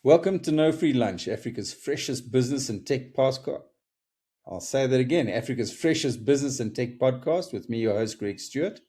Welcome to No Free Lunch, Africa's freshest business and tech podcast. I'll say that again, Africa's freshest business and tech podcast with me, your host, Greg Stewart.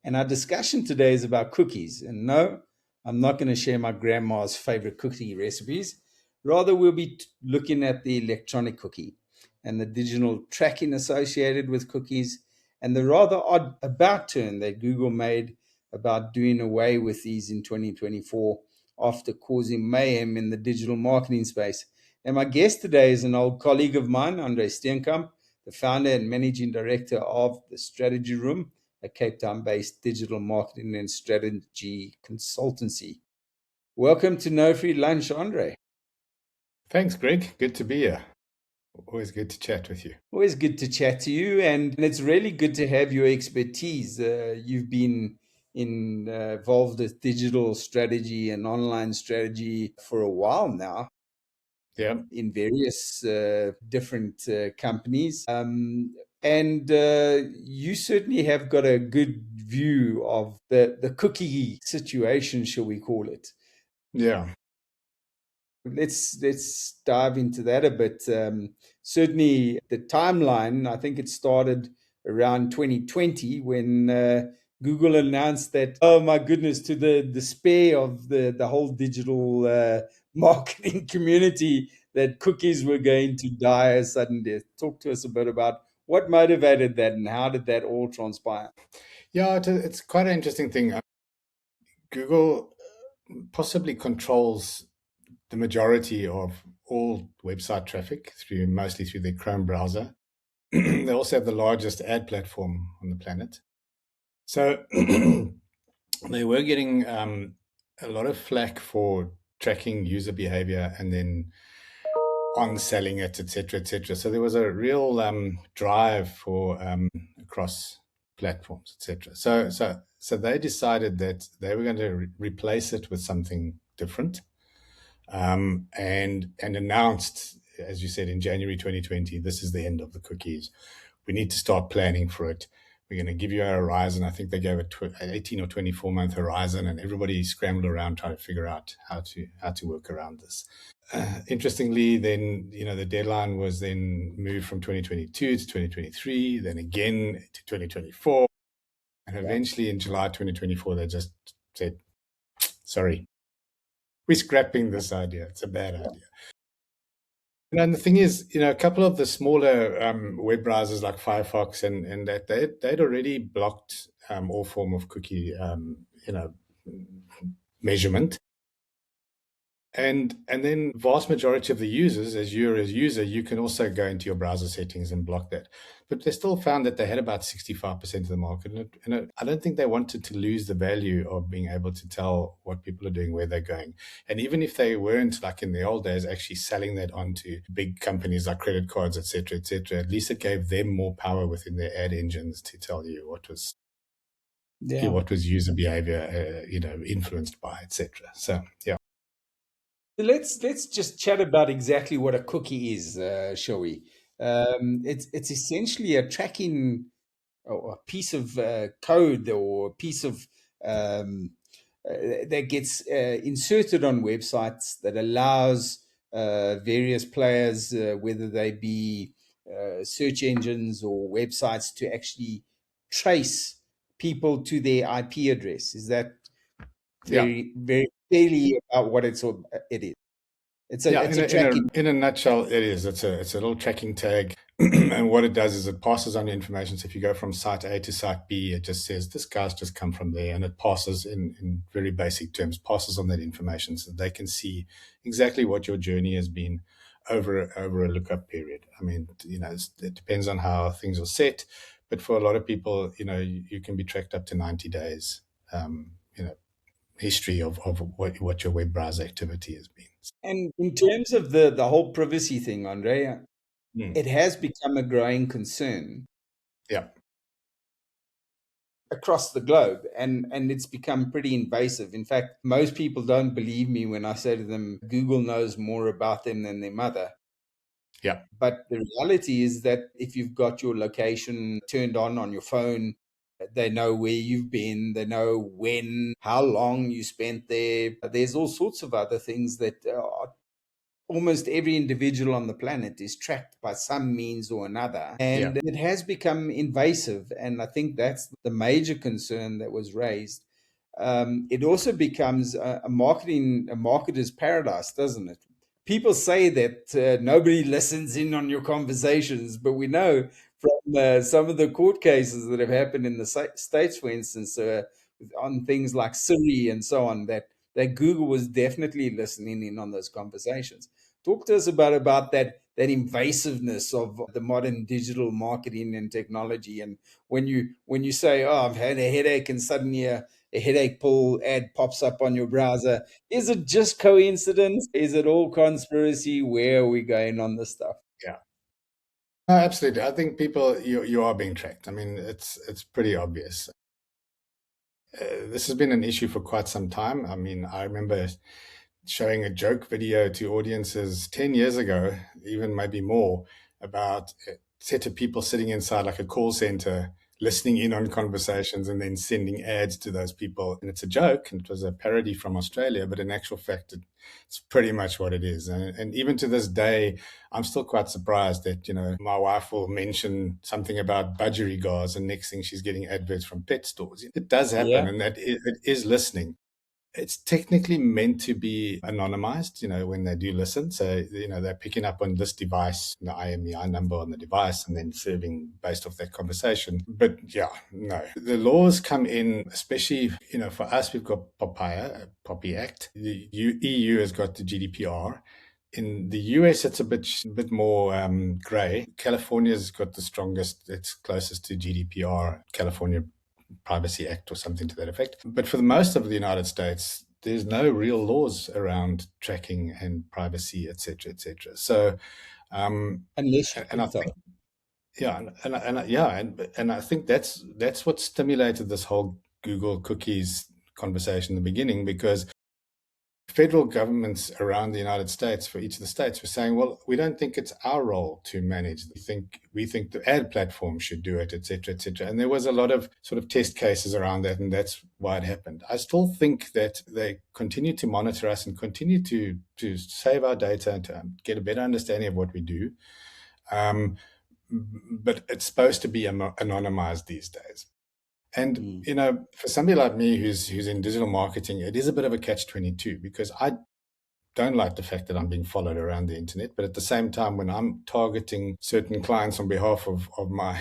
And our discussion today is about cookies. And no, I'm not going to share my grandma's favorite cookie recipes. Rather, we'll be looking at the electronic cookie and the digital tracking associated with cookies and the rather odd about turn that Google made about doing away with these in 2024 after causing mayhem in the digital marketing space. And my guest today is an old colleague of mine, Andre Steenekamp, the founder and managing director of the Strategy Room, a Cape Town-based digital marketing and strategy consultancy. Welcome to No Free Lunch, Andre. Thanks, Greg. Good to be here. Always good to chat with you. Always good to chat to you, and it's really good to have your expertise. You've been involved with digital strategy and online strategy for a while now. Yeah. In various different companies. And you certainly have got a good view of the cookie situation, shall we call it. Yeah. Let's dive into that a bit. Certainly the timeline, I think it started around 2020 when Google announced that, oh my goodness, to the despair of the whole digital marketing community, that cookies were going to die a sudden death. Talk to us a bit about what motivated that and how did that all transpire? Yeah, it's quite an interesting thing. Google possibly controls the majority of all website traffic mostly through their Chrome browser. They also have the largest ad platform on the planet. So they were getting a lot of flack for tracking user behavior and then on selling it, etc., etc. So there was a real drive for across platforms, etc. So they decided that they were going to replace it with something different, and announced, as you said, in January 2020, this is the end of the cookies. We need to start planning for it. We're going to give you a horizon. I think they gave an 18 or 24-month horizon, and everybody scrambled around trying to figure out how to work around this. Interestingly, then the deadline was then moved from 2022 to 2023, then again to 2024, and eventually in July 2024 they just said, "Sorry, we're scrapping this idea. It's a bad idea." And the thing is, a couple of the smaller web browsers like Firefox and that they'd already blocked all form of cookie measurement. And then vast majority of the users, as you're a user, you can also go into your browser settings and block that. But they still found that they had about 65% of the market. And I don't think they wanted to lose the value of being able to tell what people are doing, where they're going. And even if they weren't, like in the old days, actually selling that onto big companies like credit cards, et cetera, at least it gave them more power within their ad engines to tell you what was user behavior, influenced by, et cetera. So, yeah. Let's just chat about exactly what a cookie is, shall we? It's essentially a tracking or a piece of code or a piece of that gets inserted on websites that allows various players, whether they be search engines or websites, to actually trace people to their IP address. Is that very, very clearly about what it is? It's a tracking. In a nutshell, it is. It's a little tracking tag, and what it does is it passes on the information. So if you go from site A to site B, it just says this guy's just come from there, and it passes in very basic terms, passes on that information so they can see exactly what your journey has been over a lookup period. I mean, it depends on how things are set, but for a lot of people, you can be tracked up to 90 days. History of what your web browser activity has been. And in terms of the whole privacy thing, Andre, it has become a growing concern. Yeah. Across the globe, and it's become pretty invasive. In fact, most people don't believe me when I say to them, Google knows more about them than their mother. Yeah. But the reality is that if you've got your location turned on your phone, They know where you've been. They know when, how long you spent there. There's all sorts of other things that almost every individual on the planet is tracked by some means or another. Yeah. And it has become invasive. And I think that's the major concern that was raised. It also becomes a marketer's paradise, doesn't it? People say that nobody listens in on your conversations, but we know from some of the court cases that have happened in the States, for instance, on things like Siri and so on, that Google was definitely listening in on those conversations. Talk to us about that invasiveness of the modern digital marketing and technology. And when you say, "Oh, I've had a headache," and suddenly a headache pill ad pops up on your browser, is it just coincidence? Is it all conspiracy? Where are we going on this stuff? Yeah. No, absolutely. I think people, you are being tracked. I mean, it's pretty obvious. This has been an issue for quite some time. I mean, I remember showing a joke video to audiences 10 years ago, even maybe more, about a set of people sitting inside like a call center, listening in on conversations and then sending ads to those people. And it's a joke, and it was a parody from Australia, but in actual fact, it's pretty much what it is. And even to this day, I'm still quite surprised that, my wife will mention something about budgerigars and next thing she's getting adverts from pet stores. It does happen, Yeah. and it is listening. It's technically meant to be anonymized, when they do listen. So, they're picking up on this device, the IMEI number on the device, and then serving based off that conversation. But yeah, no. The laws come in, especially, for us, we've got Poppy Act. The EU has got the GDPR. In the US, it's a bit more gray. California's got the strongest, it's closest to GDPR, California Privacy Act or something to that effect. But for the most of the United States, there's no real laws around tracking and privacy, et cetera, et cetera. So, Unless you and I think think, so. yeah, and I think that's what stimulated this whole Google cookies conversation in the beginning, because federal governments around the United States, for each of the states, were saying, well, we don't think it's our role to manage. We think the ad platform should do it, et cetera, et cetera. And there was a lot of sort of test cases around that, and that's why it happened. I still think that they continue to monitor us and continue to save our data and to get a better understanding of what we do. But it's supposed to be anonymized these days. And for somebody like me who's in digital marketing, it is a bit of a catch-22, because I don't like the fact that I'm being followed around the internet. But at the same time, when I'm targeting certain clients on behalf of my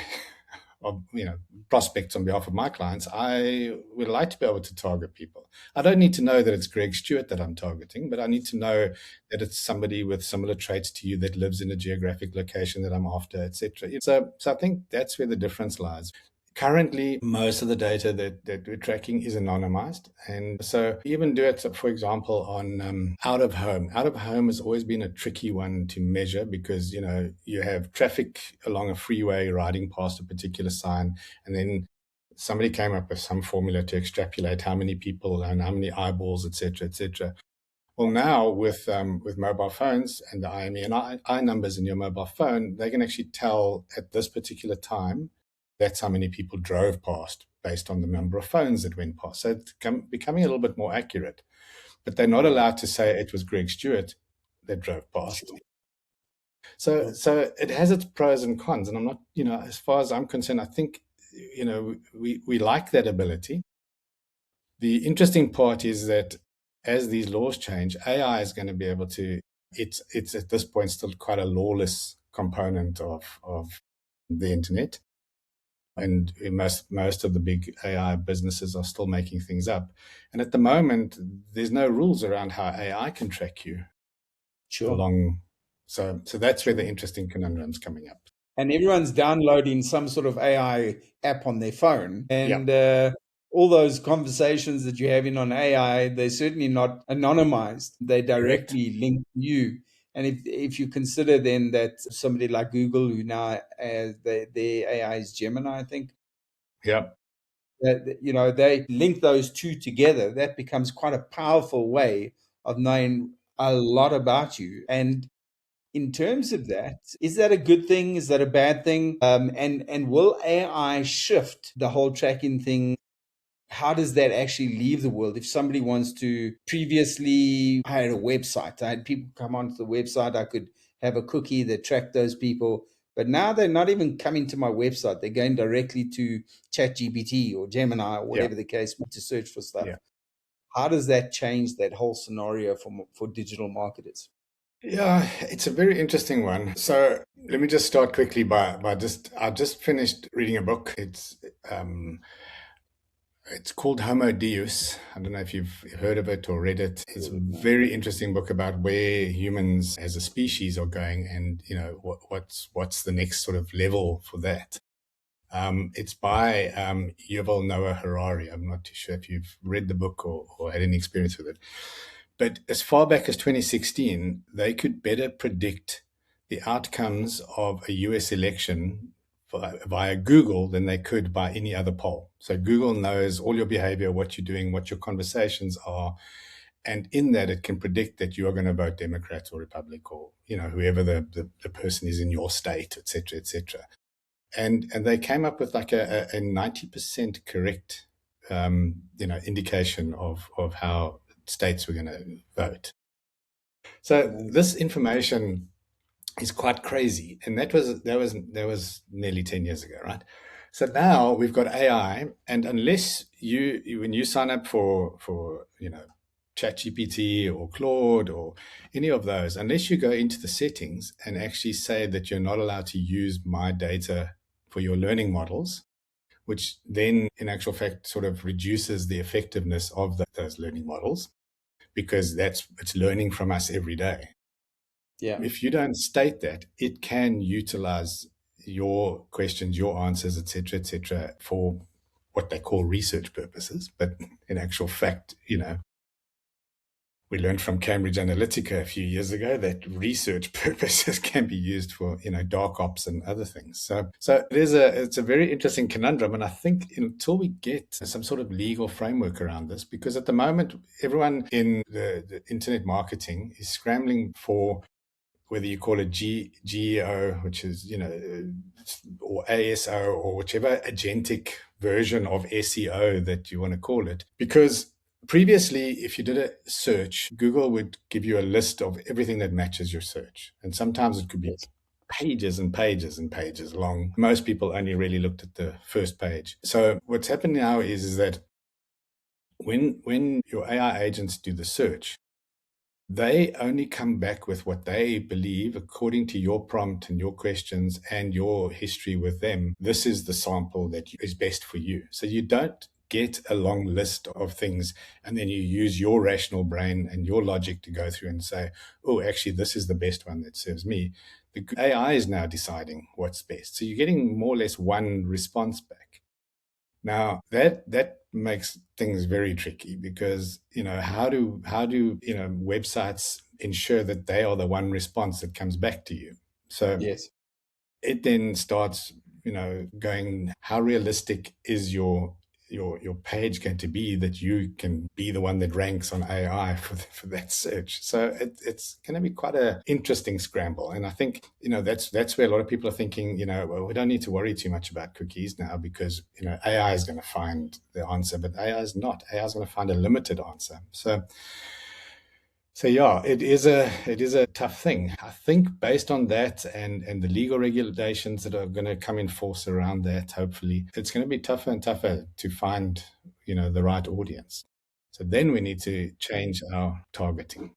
prospects on behalf of my clients, I would like to be able to target people. I don't need to know that it's Greg Stewart that I'm targeting, but I need to know that it's somebody with similar traits to you that lives in a geographic location that I'm after, etc. So I think that's where the difference lies. Currently, most of the data that we're tracking is anonymized. And so even do it, for example, on out of home. Out of home has always been a tricky one to measure, because, you have traffic along a freeway riding past a particular sign, and then somebody came up with some formula to extrapolate how many people and how many eyeballs, et cetera, et cetera. Well, now with mobile phones and the IME and I numbers in your mobile phone, they can actually tell at this particular time that's how many people drove past based on the number of phones that went past. So it's becoming a little bit more accurate. But they're not allowed to say it was Greg Stewart that drove past. So it has its pros and cons. And I'm not, as far as I'm concerned, I think, we like that ability. The interesting part is that as these laws change, AI is going to be able to, it's at this point still quite a lawless component of the internet. And most of the big AI businesses are still making things up. And at the moment, there's no rules around how AI can track you along. So that's where the interesting conundrum's coming up. And everyone's downloading some sort of AI app on their phone. And Yeah. all those conversations that you're having on AI, they're certainly not anonymized. They directly link you. And if you consider then that somebody like Google, who now their AI is Gemini, I think, Yeah. that they link those two together, that becomes quite a powerful way of knowing a lot about you. And in terms of that, is that a good thing? Is that a bad thing? And will AI shift the whole tracking thing? How does that actually leave the world? If somebody wants to, previously, I had a website, I had people come onto the website, I could have a cookie that tracked those people. But now they're not even coming to my website. They're going directly to ChatGPT or Gemini or Yeah. whatever the case to search for stuff. Yeah. How does that change that whole scenario for digital marketers? Yeah, it's a very interesting one. So let me just start quickly by just I just finished reading a book. It's called Homo Deus. I don't know if you've heard of it or read it. It's a very interesting book about where humans as a species are going, and what's the next sort of level for that. It's by Yuval Noah Harari. I'm not too sure if you've read the book or had any experience with it. But as far back as 2016, they could better predict the outcomes of a US election via Google than they could by any other poll. So Google knows all your behavior, what you're doing, what your conversations are. And in that, it can predict that you are going to vote Democrat or Republic, or whoever the person is in your state, et cetera, et cetera. And they came up with like a 90% correct indication of how states were going to vote. So this information is quite crazy, and that was nearly 10 years ago, right? So now we've got AI, and unless when you sign up for ChatGPT or Claude or any of those, unless you go into the settings and actually say that you're not allowed to use my data for your learning models, which then in actual fact sort of reduces the effectiveness of those learning models, because it's learning from us every day. Yeah. If you don't state that, it can utilize your questions, your answers, et cetera, for what they call research purposes. But in actual fact, we learned from Cambridge Analytica a few years ago that research purposes can be used for, dark ops and other things. So it's a very interesting conundrum. And I think until we get some sort of legal framework around this, because at the moment, everyone in the internet marketing is scrambling for, whether you call it GEO, which is, or ASO, or whichever agentic version of SEO that you want to call it. Because previously, if you did a search, Google would give you a list of everything that matches your search. And sometimes it could be pages and pages and pages long. Most people only really looked at the first page. So what's happened now is that when your AI agents do the search, they only come back with what they believe, according to your prompt and your questions and your history with them. This is the sample that is best for you. So you don't get a long list of things and then you use your rational brain and your logic to go through and say, oh, actually, this is the best one that serves me. The AI is now deciding what's best. So you're getting more or less one response back. Now that makes things very tricky, because how do websites ensure that they are the one response that comes back to you? So Yes. it then starts going, how realistic is your page going to be that you can be the one that ranks on AI for that search? So it's going to be quite an interesting scramble. And I think, that's where a lot of people are thinking, well, we don't need to worry too much about cookies now, because, AI is going to find the answer, but AI is not. AI is going to find a limited answer. So yeah, it is a tough thing. I think based on that and the legal regulations that are going to come in force around that, hopefully, it's going to be tougher and tougher to find, the right audience. So then we need to change our targeting.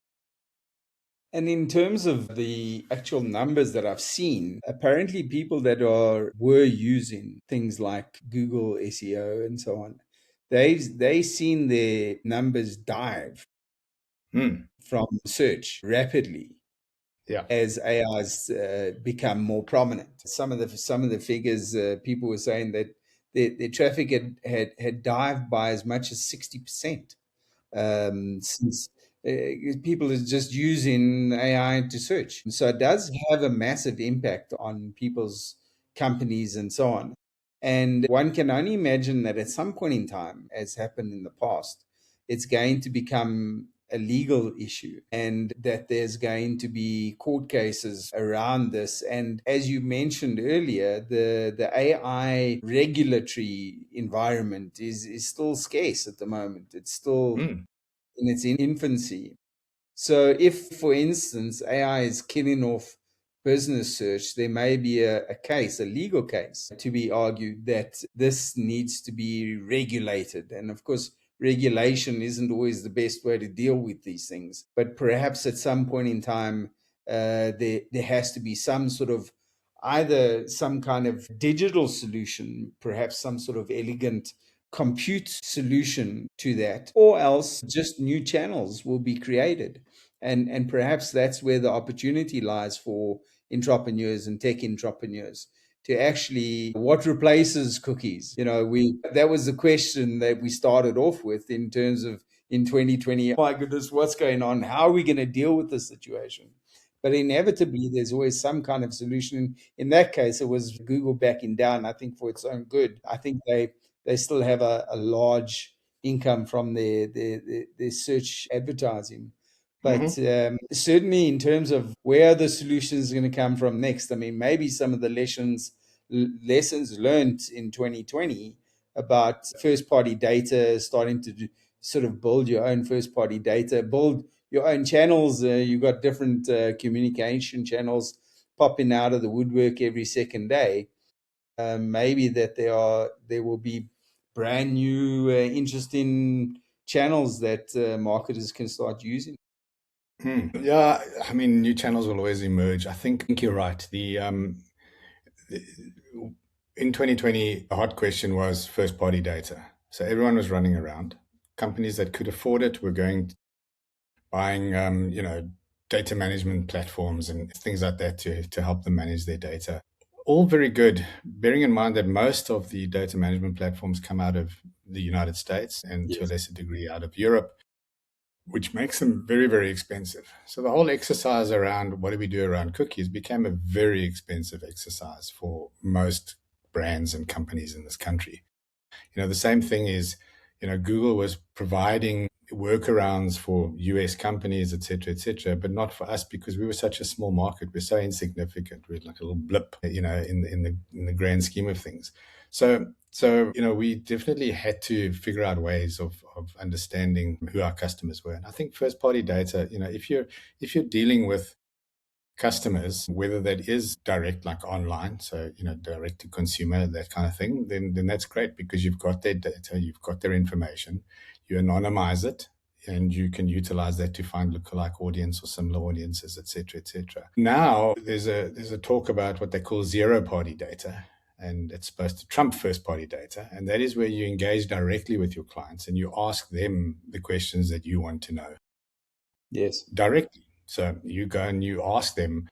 And in terms of the actual numbers that I've seen, apparently people that were using things like Google SEO and so on, they seen their numbers dive from search rapidly Yeah. as AI's become more prominent. Some of the figures, people were saying that their traffic had dived by as much as 60%, since people are just using AI to search. So it does have a massive impact on people's companies and so on. And one can only imagine that at some point in time, as happened in the past, it's going to become a legal issue, and that there's going to be court cases around this. And as you mentioned earlier, the AI regulatory environment is still scarce at the moment. It's still in its infancy. So if, for instance, AI is killing off business search, there may be a case, a legal case, to be argued that this needs to be regulated. And of course, regulation isn't always the best way to deal with these things. But perhaps at some point in time, there has to be some sort of either some kind of digital solution, perhaps some sort of elegant compute solution to that, or else just new channels will be created. And perhaps that's where the opportunity lies for entrepreneurs and tech entrepreneurs to actually, what replaces cookies? That was the question that we started off with in terms of in 2020. My goodness, what's going on? How are we going to deal with this situation? But inevitably, there's always some kind of solution. In that case, it was Google backing down, I think, for its own good. I think they still have a large income from their search advertising. But certainly in terms of where the solutions are going to come from next, I mean, maybe some of the lessons learned in 2020 about first-party data, starting to sort of build your own first-party data, build your own channels. You've got different communication channels popping out of the woodwork every second day. Maybe that there will be brand new, interesting channels that marketers can start using. Yeah, I mean, new channels will always emerge. I think you're right. In 2020, the hot question was first-party data. So everyone was running around. Companies that could afford it were buying, data management platforms and things like that to help them manage their data. All very good, bearing in mind that most of the data management platforms come out of the United States and to a lesser degree out of Europe, which makes them very, very expensive. So the whole exercise around what do we do around cookies became a very expensive exercise for most brands and companies in this country. The same thing is, Google was providing workarounds for US companies, et cetera, but not for us because we were such a small market. We're so insignificant. We're like a little blip, in the grand scheme of things. So we definitely had to figure out ways of understanding who our customers were. And I think first party data, if you're dealing with customers, whether that is direct, like online, so direct to consumer, that kind of thing, then that's great because you've got their data, you've got their information, you anonymize it, and you can utilize that to find lookalike audience or similar audiences, et cetera. Now there's a talk about what they call zero party data, and it's supposed to trump first party data, and that is where you engage directly with your clients and you ask them the questions that you want to know. Yes, directly. So you go and you ask them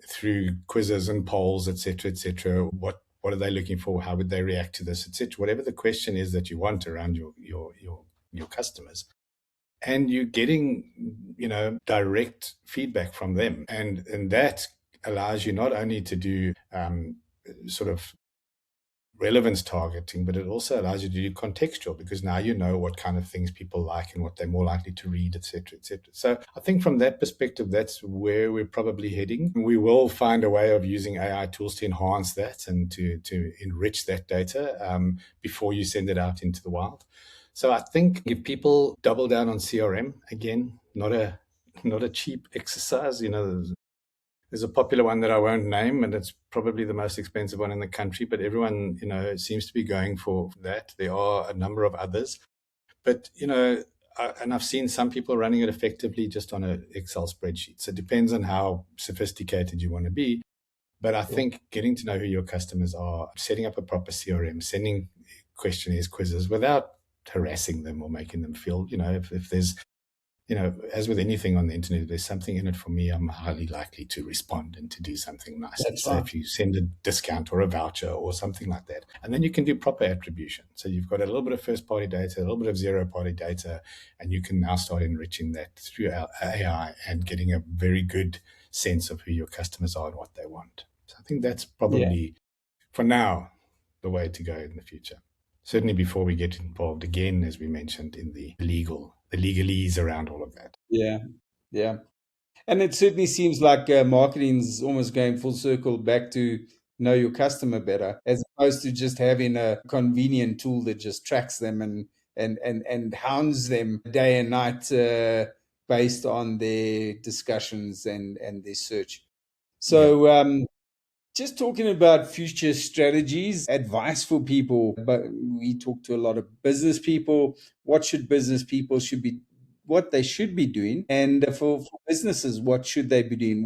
through quizzes and polls, et cetera, what are they looking for? How would they react to this, et cetera? Whatever the question is that you want around your customers. And you're getting, direct feedback from them. And that allows you not only to do sort of relevance targeting, but it also allows you to do contextual because now you know what kind of things people like and what they're more likely to read, et cetera. So I think from that perspective, that's where we're probably heading. We will find a way of using AI tools to enhance that and to enrich that data before you send it out into the wild. So I think if people double down on CRM, again, not a cheap exercise, there's a popular one that I won't name, and it's probably the most expensive one in the country, but everyone, seems to be going for that. There are a number of others. But, and I've seen some people running it effectively just on an Excel spreadsheet. So it depends on how sophisticated you want to be. But I think getting to know who your customers are, setting up a proper CRM, sending questionnaires, quizzes without harassing them or making them feel, if there's, as with anything on the internet, if there's something in it for me, I'm highly likely to respond and to do something nice. So if you send a discount or a voucher or something like that, and then you can do proper attribution. So you've got a little bit of first party data, a little bit of zero party data, and you can now start enriching that through our AI and getting a very good sense of who your customers are and what they want. So I think that's probably, for now, the way to go in the future. Certainly before we get involved again, as we mentioned, in the legal the legalese around all of that. Yeah. Yeah. And it certainly seems like marketing's almost going full circle back to know your customer better, as opposed to just having a convenient tool that just tracks them and hounds them day and night based on their discussions and their search. Yeah. So, just talking about future strategies, advice for people, but we talk to a lot of business people. What should business people should be, what they should be doing, and for businesses, what should they be doing?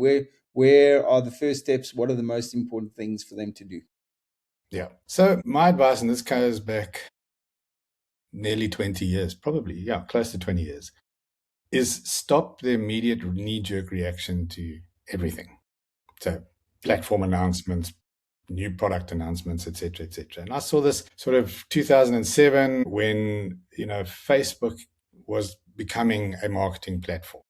Where are the first steps? What are the most important things for them to do? Yeah. So my advice, and this goes back nearly 20 years, probably, yeah, close to 20 years, is stop the immediate knee-jerk reaction to everything. So platform announcements, new product announcements, etc., etc. And I saw this sort of 2007 when, Facebook was becoming a marketing platform.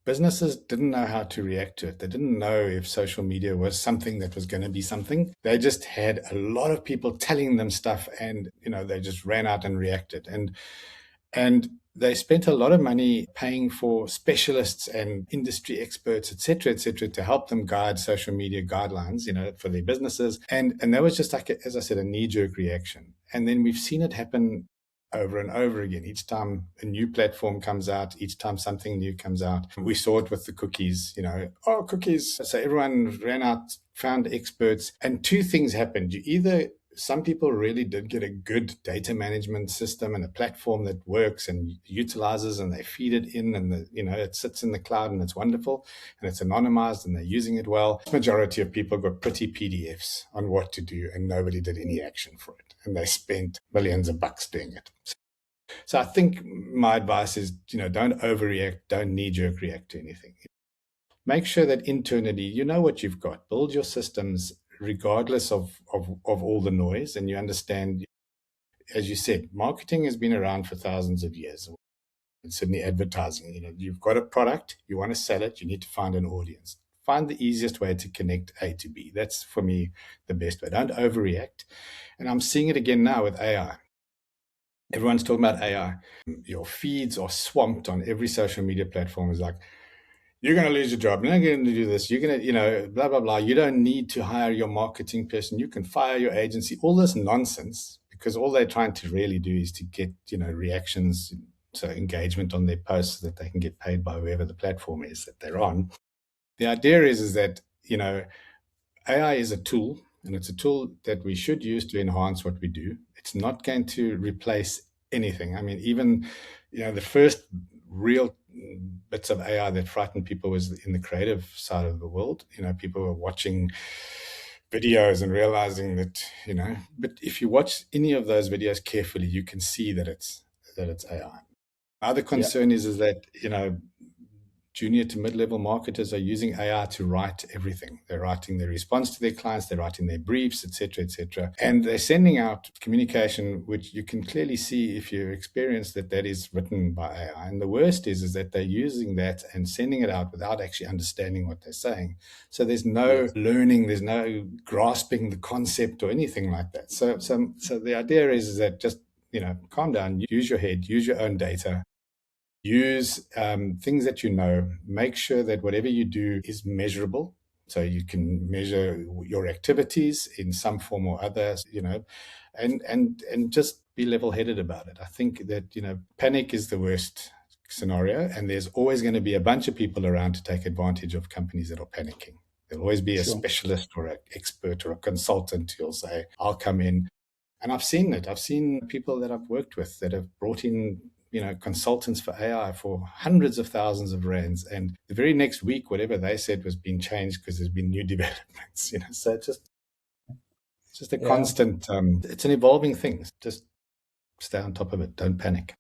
Businesses didn't know how to react to it. They didn't know if social media was something that was going to be something. They just had a lot of people telling them stuff, and they just ran out and reacted. And they spent a lot of money paying for specialists and industry experts, et cetera, to help them guide social media guidelines, for their businesses. And that was just like, as I said, a knee-jerk reaction. And then we've seen it happen over and over again. Each time a new platform comes out, each time something new comes out. We saw it with the cookies, cookies. So everyone ran out, found experts, and two things happened. Some people really did get a good data management system and a platform that works and utilizes, and they feed it in, and it sits in the cloud and it's wonderful and it's anonymized and they're using it well. The majority of people got pretty PDFs on what to do, and nobody did any action for it. And they spent millions of bucks doing it. So I think my advice is, don't overreact, don't knee-jerk react to anything. Make sure that internally you know what you've got. Build your systems regardless of all the noise, and you understand, as you said, marketing has been around for thousands of years, and certainly advertising. You've got a product, you want to sell it, you need to find an audience. Find the easiest way to connect A to B. That's, for me, the best way. Don't overreact. And I'm seeing it again now with AI. Everyone's talking about AI. Your feeds are swamped on every social media platform. It's like, you're going to lose your job. You're not going to do this. You're going to, blah, blah, blah. You don't need to hire your marketing person. You can fire your agency. All this nonsense, because all they're trying to really do is to get, reactions, so engagement on their posts so that they can get paid by whoever the platform is that they're on. The idea is that, AI is a tool, and it's a tool that we should use to enhance what we do. It's not going to replace anything. I mean, even, the first real bits of AI that frightened people was in the creative side of the world. People were watching videos and realizing that, but if you watch any of those videos carefully, you can see that it's AI. Other concern is that, junior to mid-level marketers are using AI to write everything. They're writing their response to their clients, they're writing their briefs, et cetera, and they're sending out communication, which you can clearly see if you experience that is written by AI. And the worst is that they're using that and sending it out without actually understanding what they're saying. So there's no learning, there's no grasping the concept or anything like that. So the idea is that just, calm down, use your head, use your own data. Use things that make sure that whatever you do is measurable. So you can measure your activities in some form or other, and just be level-headed about it. I think that, panic is the worst scenario, and there's always going to be a bunch of people around to take advantage of companies that are panicking. There'll always be a specialist or an expert or a consultant who'll say, I'll come in. And I've seen it. I've seen people that I've worked with that have brought in consultants for AI for hundreds of thousands of rands. And the very next week, whatever they said was being changed because there's been new developments, so it's just a constant, it's an evolving thing. Just stay on top of it. Don't panic.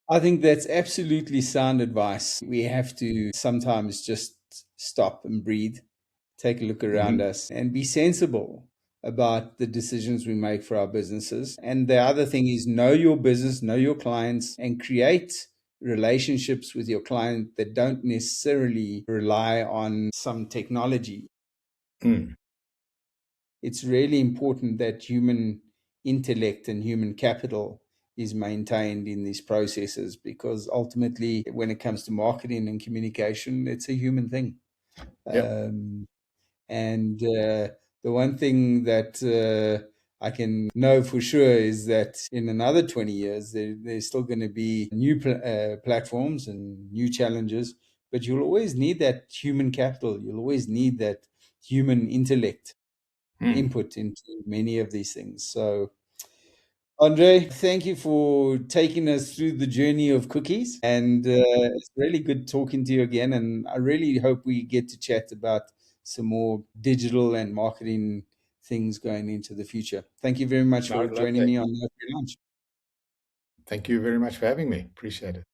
I think that's absolutely sound advice. We have to sometimes just stop and breathe, take a look around us, and be sensible about the decisions we make for our businesses. And the other thing is know your business, know your clients, and create relationships with your client that don't necessarily rely on some technology. It's really important that human intellect and human capital is maintained in these processes, because ultimately, when it comes to marketing and communication, it's a human thing. Yep. And the one thing that I can know for sure is that in another 20 years, there's still going to be new platforms and new challenges, but you'll always need that human capital. You'll always need that human intellect input into many of these things. So, Andre, thank you for taking us through the journey of cookies. And it's really good talking to you again. And I really hope we get to chat about some more digital and marketing things going into the future. Thank you very much No, for I'd love joining that. me on Free Lunch. Thank you very much for having me. Appreciate it.